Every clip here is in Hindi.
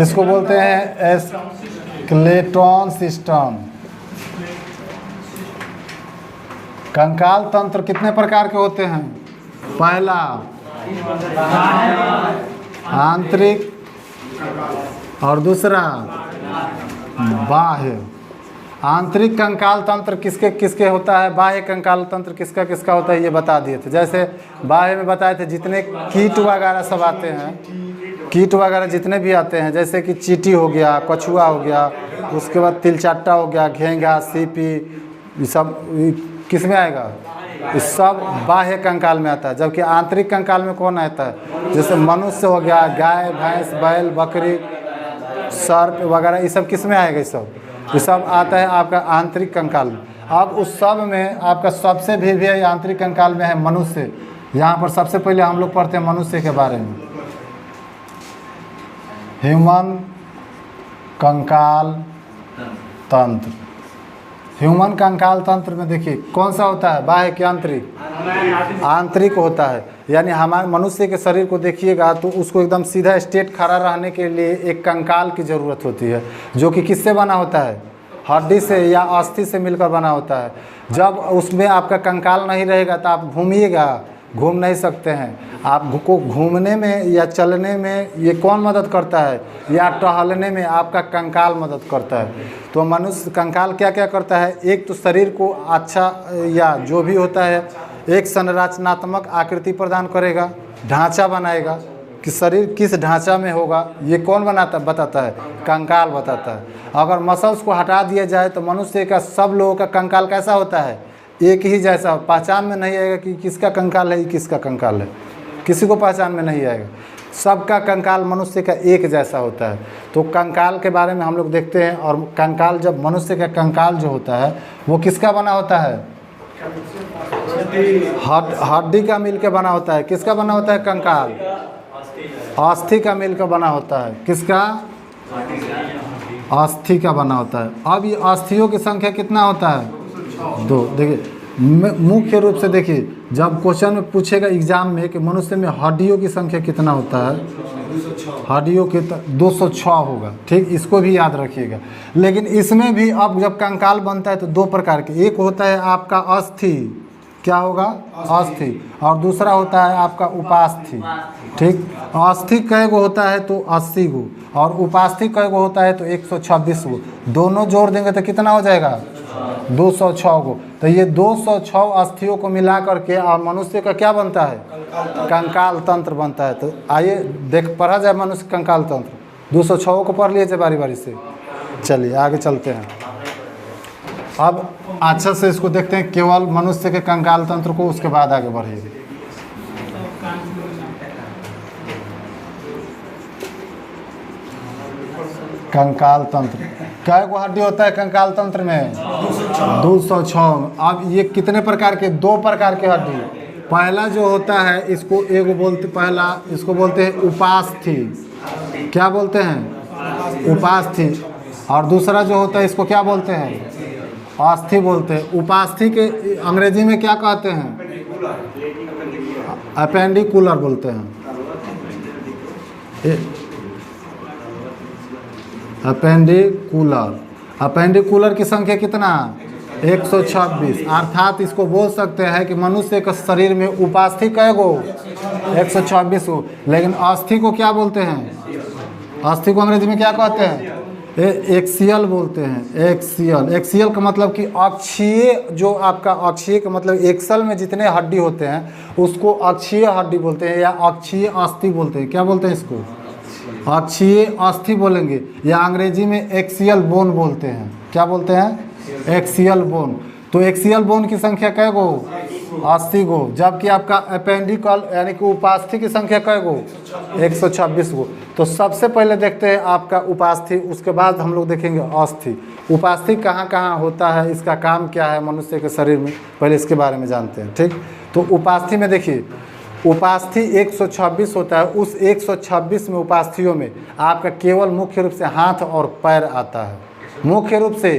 इसको बोलते हैं स्केलेटन सिस्टम। कंकाल तंत्र कितने प्रकार के होते हैं? पहला आंतरिक और दूसरा बाह्य। आंतरिक कंकाल तंत्र किसके किसके होता है, बाह्य कंकाल तंत्र किसका किसका होता है, ये बता दिए थे। जैसे बाह्य में बताए थे जितने कीट वगैरह सब आते हैं, कीट वगैरह जितने भी आते हैं, जैसे कि चींटी हो गया, कछुआ हो गया, उसके बाद तिलचट्टा हो गया, घेंघा, सीपी, ये सब किस में आएगा? इस सब बाह्य कंकाल में आता है। जबकि आंतरिक कंकाल में कौन आता है? जैसे मनुष्य हो गया, गाय, भैंस, बैल, बकरी, सर्प वगैरह, ये सब किस में आएगा? ये सब आता है आपका आंतरिक कंकाल में। अब उस सब में आपका सबसे भी आंतरिक कंकाल में है मनुष्य। यहाँ पर सबसे पहले हम लोग पढ़ते हैं मनुष्य के बारे में। ह्यूमन कंकाल तंत्र। ह्यूमन कंकाल तंत्र में देखिए कौन सा होता है, बाह्य कि आंतरिक? आंतरिक होता है। यानी हमारे मनुष्य के शरीर को देखिएगा तो उसको एकदम सीधा स्ट्रेट खड़ा रहने के लिए एक कंकाल की ज़रूरत होती है, जो कि किससे बना होता है? हड्डी से या अस्थि से मिलकर बना होता है। जब उसमें आपका कंकाल नहीं रहेगा तो आप घूमिएगा, घूम नहीं सकते हैं। आपको घूमने में या चलने में ये कौन मदद करता है? या टहलने में आपका कंकाल मदद करता है। तो मनुष्य कंकाल क्या क्या करता है? एक तो शरीर को अच्छा या जो भी होता है एक संरचनात्मक आकृति प्रदान करेगा, ढांचा बनाएगा कि शरीर किस ढांचा में होगा, ये कौन बताता है? कंकाल बताता है। अगर मसल्स को हटा दिया जाए तो मनुष्य का सब लोगों का कंकाल कैसा होता है? एक ही जैसा, पहचान में नहीं आएगा कि किसका कंकाल है, किसका कंकाल है, किसी को पहचान में नहीं आएगा। सबका कंकाल मनुष्य का एक जैसा होता है। तो कंकाल के बारे में हम लोग देखते हैं। और कंकाल, जब मनुष्य का कंकाल जो होता है वो किसका बना होता है? हड्डी का मिल के बना होता है। किसका बना होता है कंकाल? अस्थि का मिल के बना होता है। किसका? अस्थि का बना होता है। अब ये अस्थियों की संख्या कितना होता है? 2। देखिए मुख्य रूप से देखिए, जब क्वेश्चन में पूछेगा एग्जाम में कि मनुष्य में हड्डियों की संख्या कितना होता है, हड्डियों के 206 होगा। ठीक, इसको भी याद रखिएगा। लेकिन इसमें भी अब जब कंकाल बनता है तो 2 प्रकार के, एक होता है आपका अस्थि, क्या होगा? अस्थि। और दूसरा होता है आपका उपास्थि। ठीक, अस्थि कै गो होता है तो 80 गो, और उपास्थि कै गो होता है तो 126 गो। दोनों जोड़ देंगे तो कितना हो जाएगा? 206 गो। तो ये 206 अस्थियों को मिला करके और मनुष्य का क्या बनता है? कंकाल तंत्र बनता है। तो आइए पढ़ा जाए मनुष्य कंकाल तंत्र। 206 को पढ़ लीजिए बारी बारी से। चलिए आगे चलते हैं। अब अच्छा से इसको देखते हैं, केवल मनुष्य के कंकाल तंत्र को, उसके बाद आगे बढ़िए। कंकाल तंत्र कै गो हड्डी होता है कंकाल तंत्र में? 206। अब ये कितने प्रकार के? 2 प्रकार के हड्डी। पहला जो होता है इसको एगो बोलते, पहला इसको बोलते हैं उपास्थि। क्या बोलते हैं? उपास्थि। और दूसरा जो होता है इसको क्या बोलते हैं? अस्थि बोलते हैं। उपास्थि के अंग्रेजी में क्या कहते हैं? अपेंडिकुलर बोलते हैं। अपेंडिकुलर। अपेंडिकुलर की संख्या कितना? 126। अर्थात इसको बोल सकते हैं कि मनुष्य के शरीर में उपास्थि कै गो? 126 गो। लेकिन अस्थि को क्या बोलते हैं? अस्थि को अंग्रेजी में क्या कहते हैं? एक्सियल बोलते हैं। एक्सियल। एक्सियल का मतलब कि अक्षीय, जो आपका अक्षीय का मतलब एक्सल में जितने हड्डी होते हैं उसको अक्षीय हड्डी बोलते हैं या अक्षीय अस्थि बोलते हैं। क्या बोलते हैं इसको? अक्षीय अस्थि बोलेंगे, या अंग्रेजी में एक्सियल बोन बोलते हैं। क्या बोलते हैं? Axial bone. तो एक्सियल बोन की संख्या कै गो? 80 गो। जबकि आपका अपेंडिकल यानी कि उपास्थि की संख्या कै गो? 126 गो। तो सबसे पहले देखते हैं आपका उपास्थि, उसके बाद हम लोग देखेंगे अस्थि। उपास्थि कहाँ कहाँ होता है, इसका काम क्या है मनुष्य के शरीर में, पहले इसके बारे में जानते हैं। ठीक, तो उपास्थि में देखिए, उपास्थि 126 होता है। उस 126 में उपास्थियों में आपका केवल मुख्य रूप से हाथ और पैर आता है। मुख्य रूप से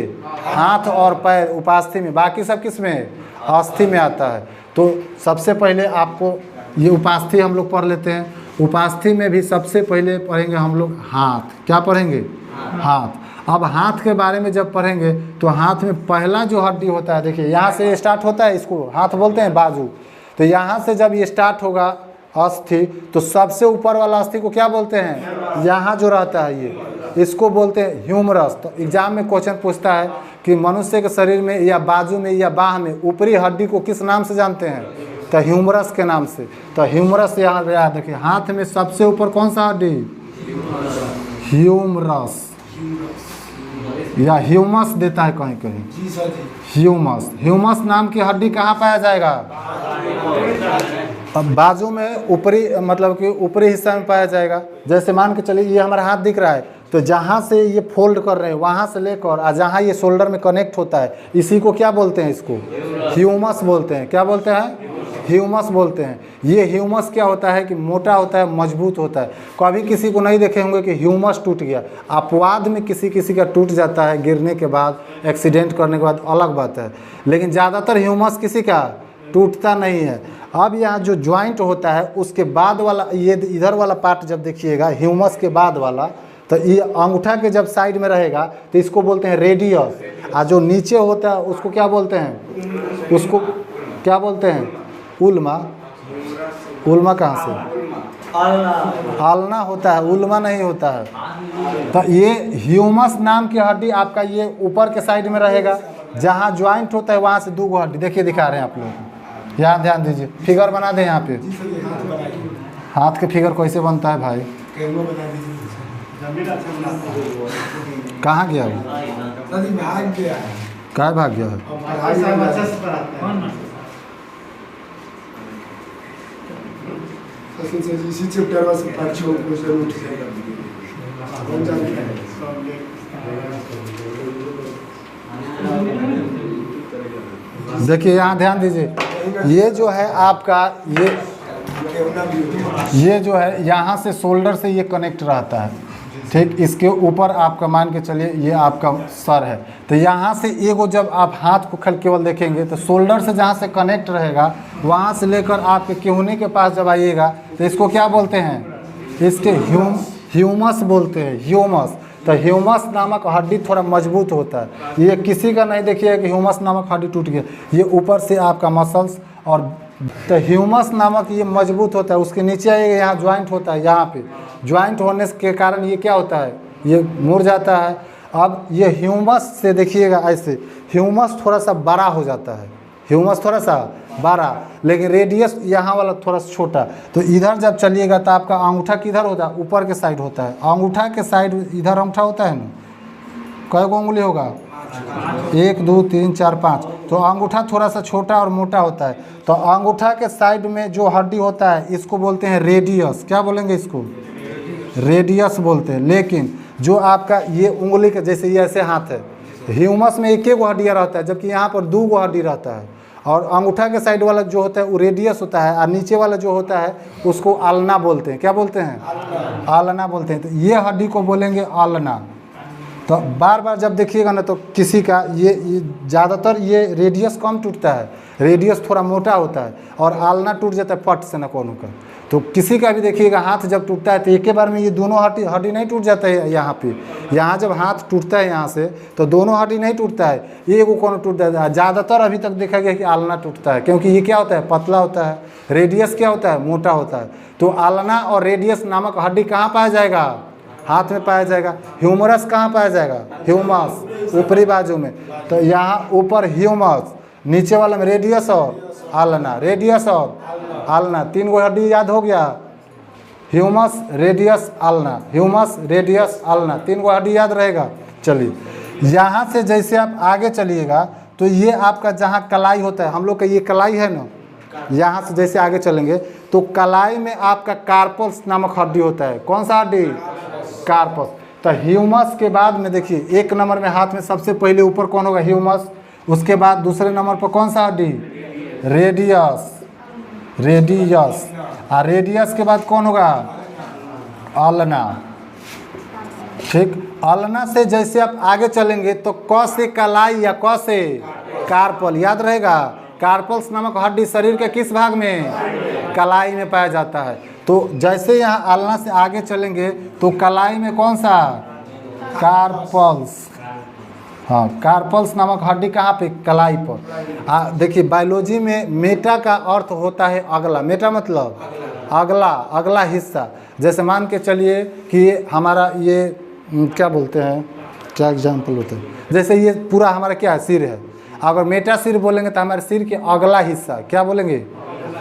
हाथ और पैर उपास्थि में, बाकी सब किस में? अस्थि में आता है। तो सबसे पहले आपको ये उपास्थि हम लोग पढ़ लेते हैं। उपास्थि में भी सबसे पहले पढ़ेंगे हम लोग हाथ। क्या पढ़ेंगे? हाथ। अब हाथ के बारे में जब पढ़ेंगे तो हाथ में पहला जो हड्डी होता है, देखिए यहाँ से स्टार्ट होता है, इसको हाथ बोलते हैं बाजू। तो यहाँ से जब ये स्टार्ट होगा अस्थि, तो सबसे ऊपर वाला अस्थि को क्या बोलते हैं? यहाँ जो रहता है ये, इसको बोलते हैं ह्यूमरस। तो एग्जाम में क्वेश्चन पूछता है कि मनुष्य के शरीर में या बाजू में या बाह में ऊपरी हड्डी को किस नाम से जानते हैं? तो ह्यूमरस के नाम से। तो ह्यूमरस यहाँ पे याद रखिए, हाथ में सबसे ऊपर कौन सा हड्डी? ह्यूमरस या ह्यूमस देता है कहीं कहीं, ह्यूमस। ह्यूमस नाम की हड्डी कहाँ पाया जाएगा? अब बाजू में ऊपरी, मतलब कि ऊपरी हिस्सा में पाया जाएगा। जैसे मान के चलिए ये हमारा हाथ दिख रहा है, तो जहाँ से ये फोल्ड कर रहे हैं वहाँ से लेकर और जहाँ ये शोल्डर में कनेक्ट होता है, इसी को क्या बोलते हैं? इसको ह्यूमस बोलते हैं। क्या बोलते हैं? ह्यूमस बोलते हैं। ये ह्यूमस क्या होता है कि मोटा होता है, मजबूत होता है। कभी किसी को नहीं देखे होंगे कि ह्यूमस टूट गया। अपवाद में किसी किसी का टूट जाता है गिरने के बाद, एक्सीडेंट करने के बाद, अलग बात है, लेकिन ज़्यादातर ह्यूमस किसी का टूटता नहीं है। अब यहाँ जो ज्वाइंट होता है उसके बाद वाला, ये इधर वाला पार्ट जब देखिएगा ह्यूमस के बाद वाला, तो ये अंगूठा के जब साइड में रहेगा तो इसको बोलते हैं रेडियस। और जो नीचे होता है उसको क्या बोलते हैं? उसको क्या बोलते हैं? उल्मा। उल्मा कहाँ से? आलना होता है, उल्मा नहीं होता है। तो ये ह्यूमस नाम की हड्डी आपका ये ऊपर के साइड में रहेगा, जहाँ ज्वाइंट होता है वहाँ से दो हड्डी, देखिए दिखा रहे हैं आप लोगों को, यहाँ ध्यान दीजिए। फिगर बना दें यहाँ पे। हाथ के फिगर कैसे बनता है भाई? कहाँ गया वो? कहाँ भाग गया है? इसी चैप्टर से परीक्षा क्वेश्चन उठ देखिए यहाँ ध्यान दीजिए, ये जो है आपका ये जो है यहाँ से शोल्डर से ये कनेक्ट रहता है, ठीक। इसके ऊपर आपका मान के चलिए ये आपका सर है। तो यहाँ से एगो जब आप हाथ को केवल देखेंगे तो शोल्डर से जहाँ से कनेक्ट रहेगा वहाँ से लेकर आपके केहूने के पास जब आइएगा तो इसको क्या बोलते हैं? इसके ह्यूमस बोलते हैं, ह्यूमस। तो ह्यूमस नामक हड्डी थोड़ा मजबूत होता है। ये किसी का नहीं देखिए कि ह्यूमस नामक हड्डी टूट गया, ये ऊपर से आपका मसल्स और तो ह्यूमस नामक ये मजबूत होता है। उसके नीचे आइएगा, यहाँ ज्वाइंट होता है, यहाँ पे ज्वाइंट होने के कारण ये क्या होता है? ये मुड़ जाता है। अब ये ह्यूमस से देखिएगा ऐसे, ह्यूमस थोड़ा सा बड़ा हो जाता है, ह्यूमस थोड़ा सा बड़ा, लेकिन रेडियस यहाँ वाला थोड़ा सा छोटा। तो इधर जब चलिएगा तो आपका अंगूठा किधर होता है? ऊपर के साइड होता है। अंगूठा के साइड इधर अंगूठा होता है ना, कई गो उंगली होगा? 1 2 3 4 5। तो अंगूठा थोड़ा सा छोटा और मोटा होता है। तो अंगूठा के साइड में जो हड्डी होता है इसको बोलते हैं रेडियस। क्या बोलेंगे इसको? रेडियस बोलते हैं। लेकिन जो आपका ये उंगली का, जैसे ये ऐसे हाथ है, ह्यूमस में एक गो हड्डियाँ रहता है, जबकि यहाँ पर 2 गो हड्डी रहता है। और अंगूठा के साइड वाला जो होता है वो रेडियस होता है, और नीचे वाला जो होता है उसको आलना बोलते हैं। क्या बोलते हैं? आलना बोलते हैं। तो ये हड्डी को बोलेंगे आलना। तो बार बार जब देखिएगा ना तो किसी का ये ज़्यादातर ये रेडियस कम टूटता है, रेडियस थोड़ा मोटा होता है, और आलना टूट जाता है फट से ना कोनो का। तो किसी का भी देखिएगा हाथ जब टूटता है तो एक ही बार में ये दोनों हड्डी नहीं टूट जाता है। यहाँ पे यहाँ जब हाथ टूटता है यहाँ से तो दोनों हड्डी नहीं टूटता है, ये को कोनो टूट जाता है। ज़्यादातर अभी तक देखा गया कि आलना टूटता है, क्योंकि ये क्या होता है? पतला होता है। रेडियस क्या होता है? मोटा होता है। तो आलना और रेडियस नामक हड्डी कहाँ पाया जाएगा? हाथ में पाया जाएगा। ह्यूमरस कहाँ पाया जाएगा? ह्यूमस ऊपरी बाजू में। तो यहाँ ऊपर ह्यूमस, नीचे वाला में रेडियस और आलना, रेडियस और आलना, 3 गो हड्डी याद हो गया? ह्यूमस, रेडियस, आलना, ह्यूमस, रेडियस, आलना, 3 गो हड्डी याद रहेगा। चलिए यहाँ से जैसे आप आगे चलिएगा तो ये आपका जहाँ कलाई होता है, हम लोग का ये कलाई है ना, यहाँ से जैसे आगे चलेंगे तो कलाई में आपका कार्पल्स नामक हड्डी होता है। कौन सा हड्डी? कार्पस। तो ह्यूमस के बाद में देखिए 1 नंबर में हाथ में सबसे पहले ऊपर कौन होगा? ह्यूमस। उसके बाद दूसरे नंबर पर कौन सा हड्डी? Radius, radius. और रेडियस के बाद कौन होगा? आलना, ठीक। आलना से जैसे आप आगे चलेंगे तो क से कलाई या क से कार्पल, याद रहेगा? कार्पल्स नामक हड्डी शरीर के किस भाग में? कलाई में पाया जाता है। तो जैसे यहाँ आलना से आगे चलेंगे तो कलाई में कौन सा? कार्पल्स। हाँ, कार्पल्स नामक हड्डी कहाँ पे? कलाई पर। देखिए बायोलॉजी में मेटा का अर्थ होता है अगला। मेटा मतलब अगला, अगला हिस्सा। जैसे मान के चलिए कि हमारा ये क्या बोलते हैं, क्या एग्जाम्पल होता है, जैसे ये पूरा हमारा क्या है? सिर है। अगर मेटा सिर बोलेंगे तो हमारे सिर के अगला हिस्सा, क्या बोलेंगे?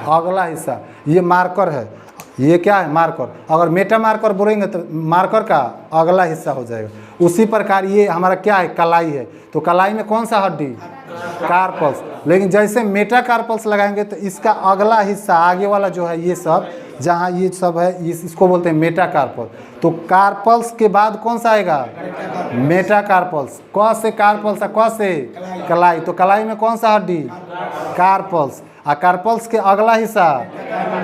अगला हिस्सा। ये मार्कर है, ये क्या है? मार्कर। अगर मेटा मार्कर बोलेंगे तो मार्कर का अगला हिस्सा हो जाएगा। उसी प्रकार ये हमारा क्या है? कलाई है। तो कलाई में कौन सा हड्डी? कार्पल्स। लेकिन जैसे मेटा कार्पल्स लगाएंगे तो इसका अगला हिस्सा, आगे वाला जो है, ये सब जहाँ ये सब है, इसको बोलते हैं मेटा कार्पल। तो कार्पल्स के बाद कौन सा आएगा? Metacarpals. क से कार्पल्स, क से कलाई। तो कलाई में कौन सा हड्डी? कार्पल्स। और कार्पल्स के अगला हिस्सा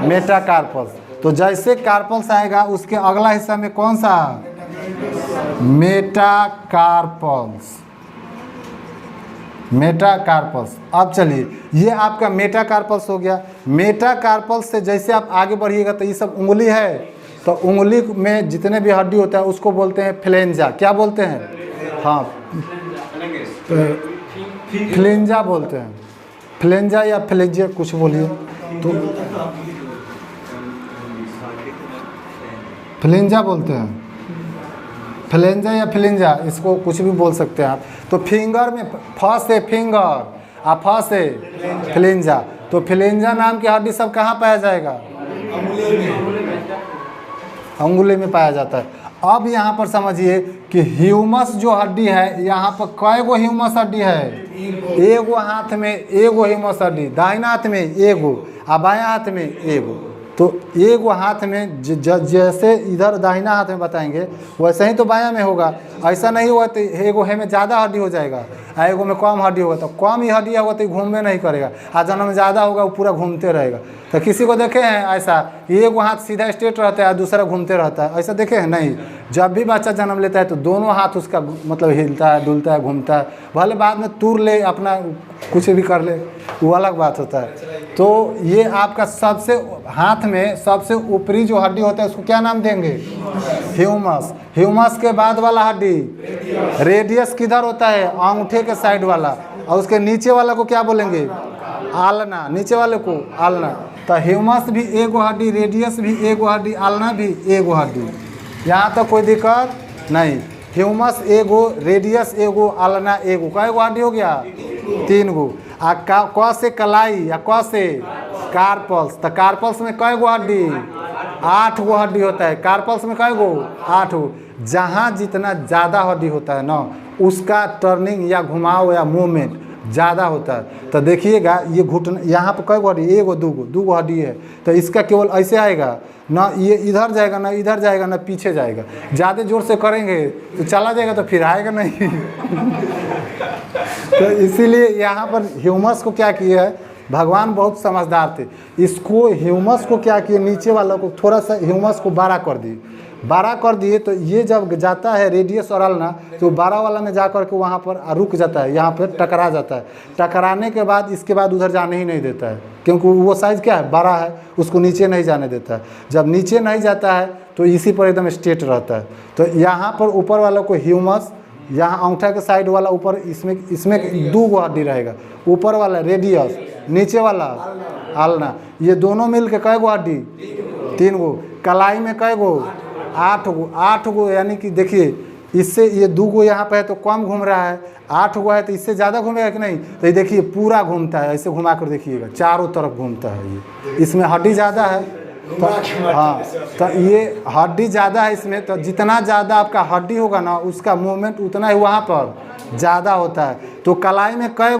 मेटा कार्पल्स। तो जैसे कार्पल्स आएगा उसके अगला हिस्सा में कौन सा? मेटाकार्पल्स। मेटाकार्पल्स। अब चलिए, ये आपका मेटाकार्पल्स हो गया। मेटाकार्पल्स से जैसे आप आगे बढ़िएगा तो ये सब उंगली है, तो उंगली में जितने भी हड्डी होता है उसको बोलते हैं फ्लेंजा। क्या बोलते हैं? हाँ, फ्लेंजा बोलते हैं। फ्लेंजा या फ्लेंजिया कुछ बोलिए। तो फ्लेंजा बोलते हैं, फ्लेंजा या फ्लेंजा, इसको कुछ भी बोल सकते हैं आप। तो फिंगर में फ से फिंगर और फ से फ्लेंजा। तो फ्लेंजा नाम की हड्डी सब कहाँ पाया जाएगा? अंगुली में पाया जाता है। अब यहाँ पर समझिए कि ह्यूमस जो हड्डी है, यहाँ पर कई गो ह्यूमस हड्डी है? एगो हाथ में एगो ह्यूमस हड्डी, दाहिना हाथ में एगो और बायां हाथ में एगो। तो एगो हाथ में जैसे इधर दाहिना हाथ में बताएंगे वैसे ही तो बायां में होगा। ऐसा नहीं हुआ तो एगो है में ज़्यादा हड्डी हो जाएगा और एगो में कम हड्डी होगा। तो कम ही हड्डी होगा तो घूमने नहीं करेगा, और जन्म में ज़्यादा होगा वो पूरा घूमते रहेगा। तो किसी को देखे हैं ऐसा? एगो हाथ सीधा स्ट्रेट रहता है और दूसरा घूमते रहता है, ऐसा देखे हैं? नहीं। जब भी बच्चा जन्म लेता है तो दोनों हाथ उसका मतलब हिलता है, डुलता है, घूमता है। भले बाद में तूर ले, अपना कुछ भी कर ले, वो अलग बात होता है। तो ये आपका सबसे हाथ में सबसे ऊपरी जो हड्डी होता है उसको क्या नाम देंगे? ह्यूमस। ह्यूमस के बाद वाला हड्डी रेडियस किधर होता है? अंगूठे के साइड वाला। और उसके नीचे वाला को क्या बोलेंगे? आलना। नीचे वाले को आलना। तो ह्यूमस भी एगो हड्डी, रेडियस भी एगो हड्डी, आलना भी एगो हड्डी। यहाँ तक कोई दिक्कत नहीं। ह्यूमस एगो, रेडियस एगो, आलना एगो। कै गो हड्डी हो गया? 3 गो। आ क से कलाई या क से कार्पल्स। तो कार्पल्स में कै गो हड्डी? 8 गो हड्डी होता है। कार्पल्स में कै गो? 8 गो। जहाँ जितना ज़्यादा हड्डी होता है ना, उसका टर्निंग या घुमाव या मूवमेंट ज़्यादा होता है। तो देखिएगा ये घुटना, यहाँ पर कै गो हड्डी? एगो, दो गो हड्डी है। तो इसका केवल ऐसे आएगा ना, ये इधर जाएगा ना इधर जाएगा ना पीछे जाएगा। ज़्यादा जोर से करेंगे तो चला जाएगा, तो फिर आएगा नहीं। तो इसीलिए यहाँ पर ह्यूमस को क्या किया है? भगवान बहुत समझदार थे। इसको ह्यूमस को क्या किए? नीचे वाला को थोड़ा सा ह्यूमस को बड़ा कर दिए। बड़ा कर दिए तो ये जब जाता है रेडियस और आलना, तो बड़ा वाला में जा कर के वहाँ पर रुक जाता है, यहाँ पर टकरा जाता है। टकराने के बाद इसके बाद उधर जाने ही नहीं देता है, क्योंकि वो साइज़ क्या है? बड़ा है, उसको नीचे नहीं जाने देता है। जब नीचे नहीं जाता है तो इसी पर एकदम स्ट्रेट रहता है। तो यहाँ पर ऊपर वाला को ह्यूमस, यहाँ अंगूठा के साइड वाला ऊपर, इसमें 2 गो हड्डी रहेगा। ऊपर वाला रेडियस, नीचे वाला आलना। ये दोनों मिल के कै गो हड्डी? 3 गो। कलाई में कै गो? 8 गो। 8 गो यानी कि देखिए, इससे ये 2 गो यहाँ पे है तो कम घूम रहा है, 8 गो है तो इससे ज़्यादा घूमेगा कि नहीं? तो ये देखिए पूरा घूमता है। ऐसे घुमा कर देखिएगा, चारों तरफ घूमता है। ये इसमें हड्डी ज़्यादा है। तो हाँ, तो ये हड्डी ज़्यादा है इसमें। तो जितना ज़्यादा आपका हड्डी होगा ना, उसका मूवमेंट उतना ही वहाँ पर ज़्यादा होता है। तो कलाई में कै